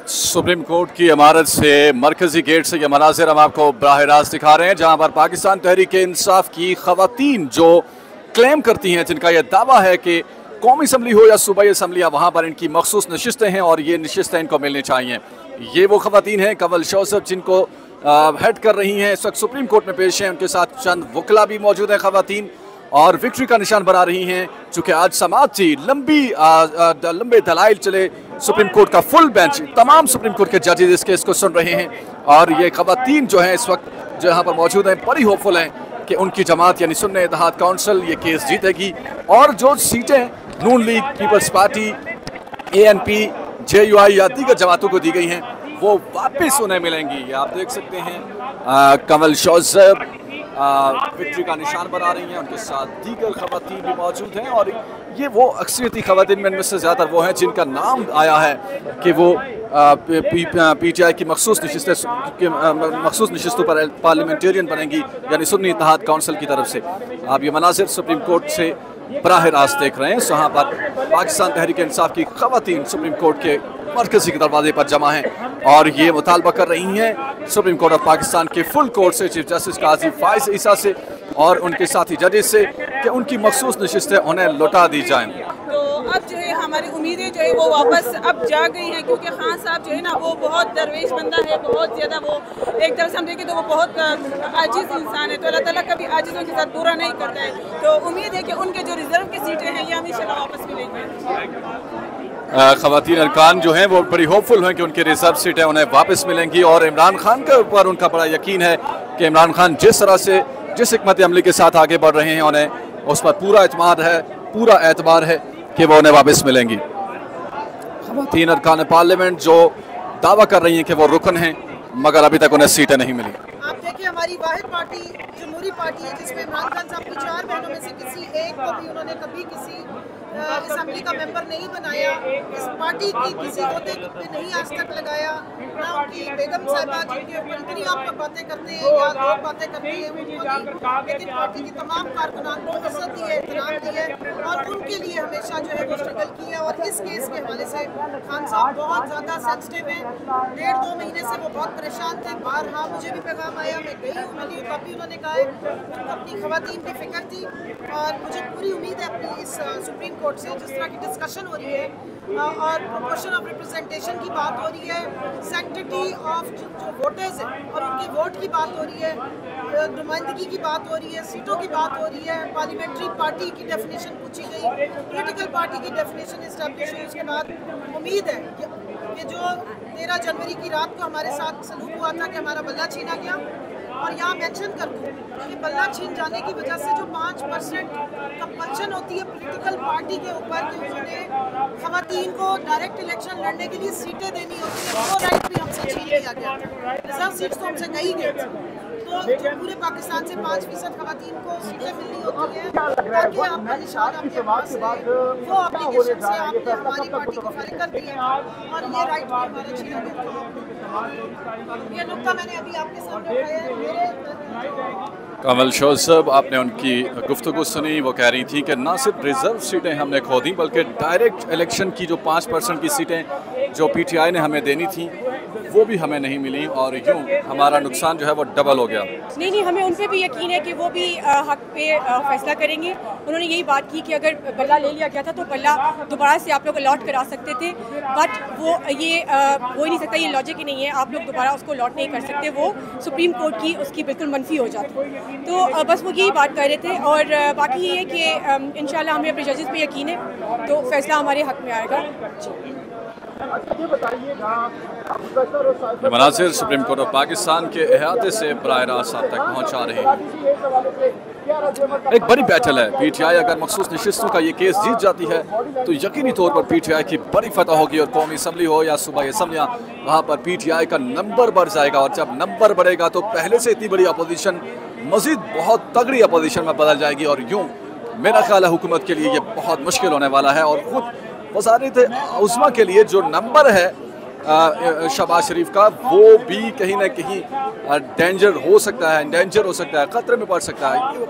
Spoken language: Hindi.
सुप्रीम कोर्ट की इमारत से मरकजी गेट से ये मनाजिर हम आपको बराह रास्त दिखा रहे हैं, जहां पर पाकिस्तान तहरीक इंसाफ की खवातीन जो क्लेम करती हैं, जिनका यह दावा है कि कौमी असम्बली हो या सूबाई असम्बलियाँ, वहाँ पर इनकी मखसूस नशिस्तें हैं और ये नशिस्तें इनको मिलनी चाहिए। ये वो खवातीन हैं कंवल शौसफ जिनको हेड कर रही हैं, इस वक्त सुप्रीम कोर्ट में पेश हैं। उनके साथ चंद वकला भी मौजूद हैं खवातीन, और विक्ट्री का निशान बना रही हैं। चूँकि आज समाअत थी, लंबे दलाइल चले, सुप्रीम कोर्ट का फुल बेंच, तमाम सुप्रीम कोर्ट के जजेस इस केस को सुन रहे हैं, और ये खवातीन जो हैं इस वक्त जो यहाँ पर मौजूद हैं बड़ी होपफुल हैं कि उनकी जमात यानी सुन्नी इत्तेहाद काउंसिल ये केस जीतेगी, और जो सीटें Noon league, peoples party, ANP, JUI या दीगर जमातों को दी गई हैं वो वापस उन्हें मिलेंगी। ये आप देख सकते हैं कंवल शौसफ विक्ट्री का निशान बना रही हैं, उनके साथ दीगर खवातीन भी मौजूद हैं, और ये वो अक्सरियती खवातीन में इनमें से ज़्यादातर वो हैं जिनका नाम आया है कि वो PTI की मखसूस नशिस्तों पर पार्लियामेंटेरियन बनेंगी, यानी सुन्नी इत्तेहाद काउंसिल की तरफ से। आप ये मनाजिर सुप्रीम कोर्ट से बराह रास्त देख रहे हैं। यहाँ पर पाकिस्तान तहरीक इंसाफ की खवातीन सुप्रीम कोर्ट के मरकजी के दरवाजे पर जमा हैं और ये मुतालबा कर रही हैं सुप्रीम कोर्ट ऑफ पाकिस्तान के फुल कोर्ट से, चीफ जस्टिस काजी फाइज ईसा से और उनके साथी जजेस से कि उनकी मखसूस नशिस्तें उन्हें लौटा दी जाएं। तो अब जो है हमारी उम्मीदें जो है वो वापस अब जा गई हैं, क्योंकि खान साहब जो है ना वो बहुत दरवेश बंदा है, बहुत ज़्यादा वो एक तरफ से हम देखें तो वो बहुत आजिज़ इंसान है, तो अल्लाह ताला कभी आजिज़ों के साथ बुरा नहीं करता है। तो उम्मीद है कि उनके जो रिजर्व की सीटें हैं ये हमेशा वापस मिलेंगी। खवातीन अरकान जो हैं वो बड़ी होपफुल हैं कि उनकी रिजर्व सीटें उन्हें वापस मिलेंगी, और इमरान खान के ऊपर उनका बड़ा यकीन है कि इमरान खान जिस तरह से जिस हिकमत अमली के साथ आगे बढ़ रहे हैं उन्हें उस पर पूरा एतमाद है, पूरा एतबार है कि वो उन्हें वापस मिलेंगी। खवातीन अरकान पार्लियामेंट जो दावा कर रही हैं कि वो रुकन हैं, मगर अभी तक उन्हें सीटें नहीं मिली। आप देखिए हमारी वाहिद पार्टी जमहूरी पार्टी है जिसमें इमरान खान साहब की 4 बहनों में से किसी एक को भी उन्होंने कभी किसी असम्बली का मेंबर नहीं बनाया, इस पार्टी की किसी ओहदे पे नहीं आज तक लगाया, ना उनकी बेगम साहिबा जिनके ऊपर इतनी आप बातें करते हैं या लोग बातें करते हैं उनको भी, लेकिन पार्टी की तमाम कारकुनान को इज्जत दी है, एहतराम दी है, और उनके लिए हमेशा जो है वो स्ट्रगल की है। और इस केस के हवाले से खान साहब बहुत ज़्यादा सेंसिटिव हैं, 1.5-2 महीने से वो बहुत परेशान थे। बारहा मुझे भी पैगाम आया, मैं गई हूँ, मैंने तभी उन्होंने कहा है उनको अपनी खवातीन की फिक्र थी, और मुझे पूरी उम्मीद है अपनी इस सुप्रीम कोर्ट से जिस तरह की डिस्कशन हो रही है और प्रोपोर्शन ऑफ रिप्रेजेंटेशन की बात हो रही है, सैंक्टिटी ऑफ जो वोटर्स हैं और उनके वोट की बात हो रही है, नुमाइंदगी की बात हो रही है, सीटों की बात हो रही है, पार्लियामेंट्री पार्टी की डेफिनेशन पूछी गई, पॉलिटिकल पार्टी की डेफिनेशन इस्टेब्लिश हुई। उसके बाद उम्मीद है कि जो 13 जनवरी की रात को हमारे साथ सलूक हुआ था कि हमारा बल्ला छीना गया, और यहाँ मेंशन कर दूँ कि बल्ला छीन जाने की वजह से जो 5% कंपल्शन होती है पॉलिटिकल पार्टी के ऊपर कि उन्होंने खवातीन को डायरेक्ट इलेक्शन लड़ने के लिए सीटें देनी होती है, वो राइट भी हमसे छीन लिया गया। रिजर्व सीट्स तो हमसे गई गई, तो जो पूरे पाकिस्तान से 5% खवातीन को सीटें मिलनी होती हैं ताकि आपका निशान आपके पास है, वो एप्लीकेशन से आपने हमारी पार्टी को फाइल कर दिया, और ये राइट भी हमारा छीना गया। ये नुकता मैंने अभी आपके सामने उठाया है। कंवल शौसफ, आपने उनकी गुफ्तगू सुनी, वो कह रही थी कि ना सिर्फ रिजर्व सीटें हमने खो दी बल्कि डायरेक्ट इलेक्शन की जो 5% की सीटें जो PTI ने हमें देनी थी वो भी हमें नहीं मिली, और यूँ हमारा नुकसान जो है वो डबल हो गया। नहीं, हमें उन पे भी यकीन है कि वो भी हक पे फैसला करेंगे। उन्होंने यही बात की कि अगर बल्ला ले लिया गया था तो बल्ला दोबारा से आप लोग अलॉट करा सकते थे, बट वो ये हो ही नहीं सकता, ये लॉजिक ही नहीं है, आप लोग दोबारा उसको अलॉट नहीं कर सकते, वो सुप्रीम कोर्ट की उसकी बिल्कुल मनफी हो जाती। तो बस वो यही बात कर रहे थे, और बाकी ये है कि इंशाल्लाह हमें अपने जजेस पे यकीन है तो फैसला हमारे हक में आएगा। Manazir supreme court of Pakistan के अहाते से बराह रास्त आप तक पहुँचा रहे हैं। एक बड़ी बैटल है। PTI अगर मखसूस नशिस्तों का ये केस जीत जाती है तो यकीनी तौर पर PTI की बड़ी फतह होगी, और कौमी असम्बली हो या सूबाई असम्बलियाँ, वहाँ पर PTI का नंबर बढ़ जाएगा, और जब नंबर बढ़ेगा तो पहले से इतनी बड़ी अपोजिशन मज़ीद बहुत तगड़ी अपोजिशन में बदल जाएगी, और यूँ मेरा ख्याल है हुकूमत के लिए ये बहुत मुश्किल होने वाला है। और ख़ुद वज़ारत उज़्मा के लिए जो नंबर है शहबाज शरीफ का, वो भी कहीं ना कहीं डेंजर हो सकता है, एंडेंजर हो सकता है, ख़तरे में पड़ सकता है।